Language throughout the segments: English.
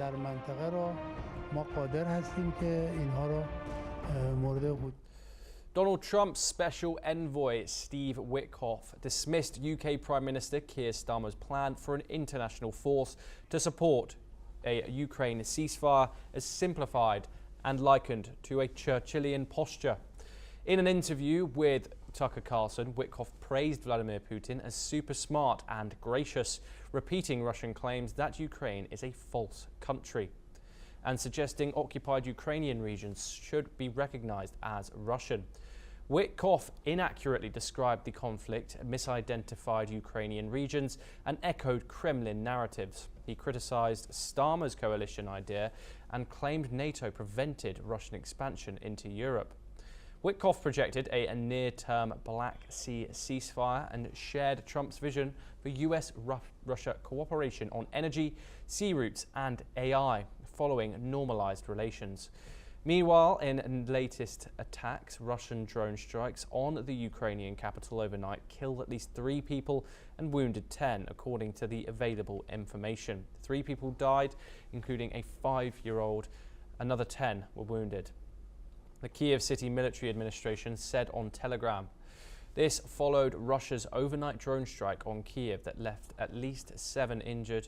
در منطقه را ما قادر هستیم که اینها را مورد Donald Trump's special envoy, Steve Witkoff, dismissed UK Prime Minister Keir Starmer's plan for an international force to support a Ukraine ceasefire as simplified and likened to a Churchillian posture. In an interview with Tucker Carlson, Witkoff praised Vladimir Putin as super smart and gracious, repeating Russian claims that Ukraine is a false country and suggesting occupied Ukrainian regions should be recognized as Russian. Witkoff inaccurately described the conflict, misidentified Ukrainian regions, and echoed Kremlin narratives. He criticized Starmer's coalition idea and claimed NATO prevented Russian expansion into Europe. Witkoff projected a near-term Black Sea ceasefire and shared Trump's vision for US-Russia cooperation on energy, sea routes, and AI, following normalized relations. Meanwhile, in latest attacks, Russian drone strikes on the Ukrainian capital overnight killed at least 3 people and wounded 10, according to the available information. 3 people died, including a 5-year-old. Another 10 were wounded. The Kyiv City Military Administration said on Telegram. This followed Russia's overnight drone strike on Kyiv that left at least 7 injured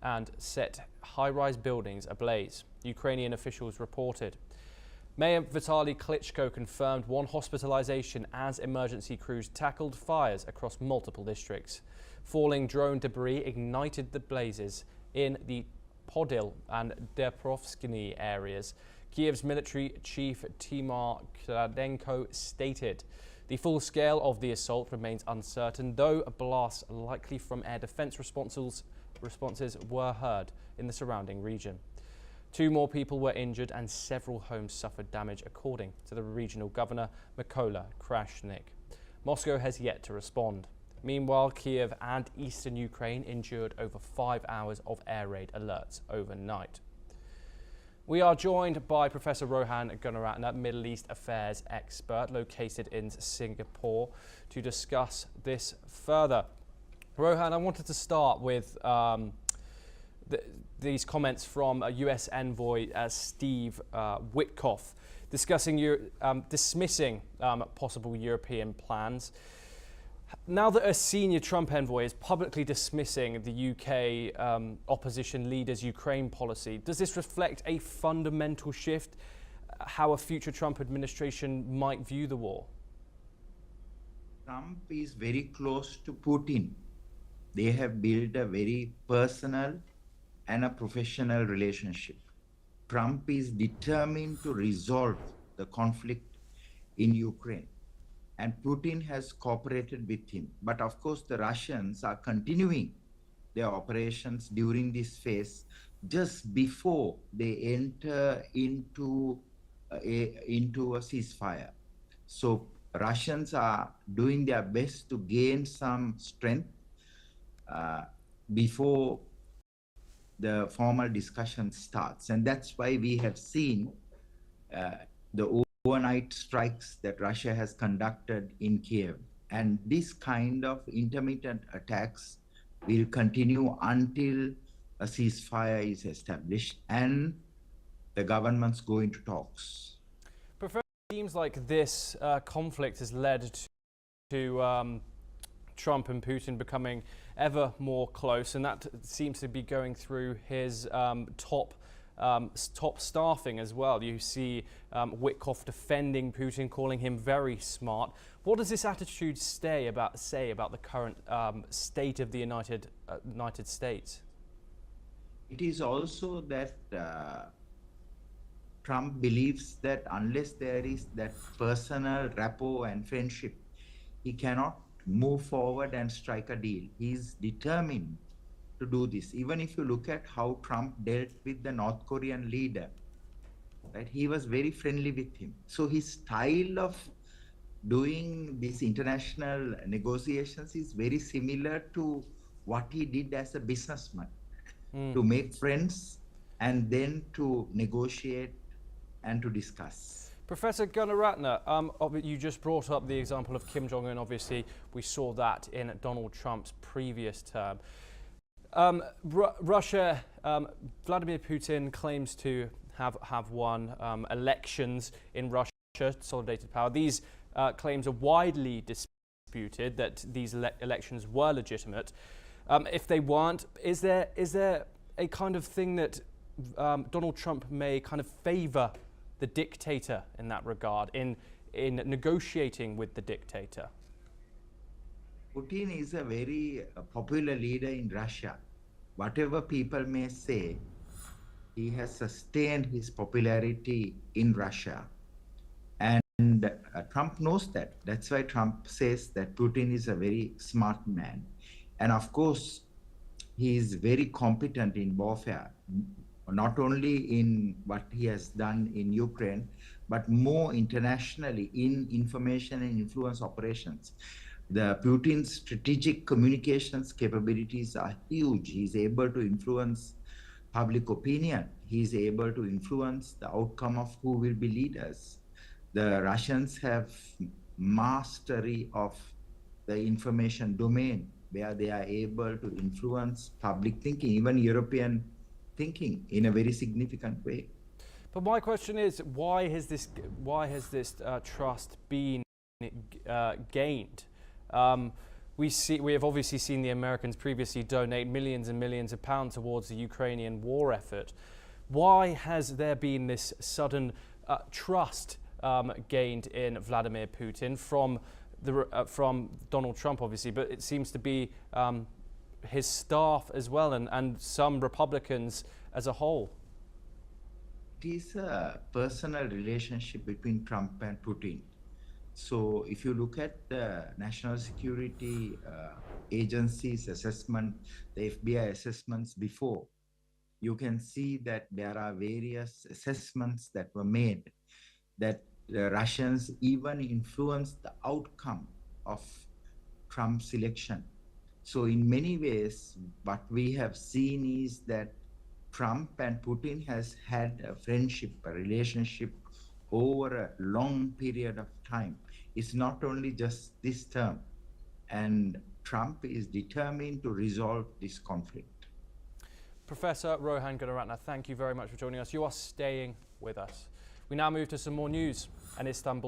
and set high-rise buildings ablaze, Ukrainian officials reported. Mayor Vitaly Klitschko confirmed 1 hospitalization as emergency crews tackled fires across multiple districts. Falling drone debris ignited the blazes in the Podil and Dnipropetrovsk areas. Kyiv's military chief Timur Kladenko stated. The full scale of the assault remains uncertain, though blasts likely from air defense responses were heard in the surrounding region. 2 more people were injured and several homes suffered damage, according to the regional governor, Mykola Krashnik. Moscow has yet to respond. Meanwhile, Kyiv and eastern Ukraine endured over 5 hours of air raid alerts overnight. We are joined by Professor Rohan Gunaratne, Middle East Affairs expert located in Singapore, to discuss this further. Rohan, I wanted to start with these comments from US Envoy Steve Witkoff dismissing possible European plans. Now that a senior Trump envoy is publicly dismissing the UK opposition leader's Ukraine policy, does this reflect a fundamental shift how a future Trump administration might view the war? Trump is very close to Putin. They have built a very personal and a professional relationship. Trump is determined to resolve the conflict in Ukraine, and Putin has cooperated with him. But of course, the Russians are continuing their operations during this phase just before they enter into a ceasefire. So Russians are doing their best to gain some strength before the formal discussion starts. And that's why we have seen the overnight strikes that Russia has conducted in Kyiv. And this kind of intermittent attacks will continue until a ceasefire is established and the governments go into talks. Professor, it seems like this conflict has led to Trump and Putin becoming ever more close, and that seems to be going through his top staffing as well. You see Witkoff defending Putin, calling him very smart. What does this attitude say about the current state of the United States? It is also that Trump believes that unless there is that personal rapport and friendship, he cannot move forward and strike a deal. He is determined to do this. Even if you look at how Trump dealt with the North Korean leader, right? He was very friendly with him. So his style of doing these international negotiations is very similar to what he did as a businessman, to make friends and then to negotiate and to discuss. Professor Gunaratne, you just brought up the example of Kim Jong-un. Obviously, we saw that in Donald Trump's previous term. Russia, Vladimir Putin claims to have won elections in Russia, consolidated power. These claims are widely disputed, that these elections were legitimate. If they weren't, is there a kind of thing that Donald Trump may kind of favor the dictator in that regard, in negotiating with the dictator? Putin is a very popular leader in Russia. Whatever people may say, he has sustained his popularity in Russia. And Trump knows that. That's why Trump says that Putin is a very smart man. And of course, he is very competent in warfare, not only in what he has done in Ukraine, but more internationally in information and influence operations. The Putin's strategic communications capabilities are huge. He's able to influence public opinion. He's able to influence the outcome of who will be leaders. The Russians have mastery of the information domain, where they are able to influence public thinking, even European thinking, in a very significant way. But my question is, why has this trust been gained? We have obviously seen the Americans previously donate millions and millions of pounds towards the Ukrainian war effort. Why has there been this sudden trust gained in Vladimir Putin from Donald Trump, obviously, but it seems to be his staff as well, and some Republicans as a whole? It is a personal relationship between Trump and Putin. So if you look at the National Security Agency's assessment, the FBI assessments before, you can see that there are various assessments that were made that the Russians even influenced the outcome of Trump's election. So in many ways, what we have seen is that Trump and Putin has had a friendship, a relationship over a long period of time. It's not only just this term. And Trump is determined to resolve this conflict. Professor Rohan Gunaratne, thank you very much for joining us. You are staying with us. We now move to some more news and Istanbul.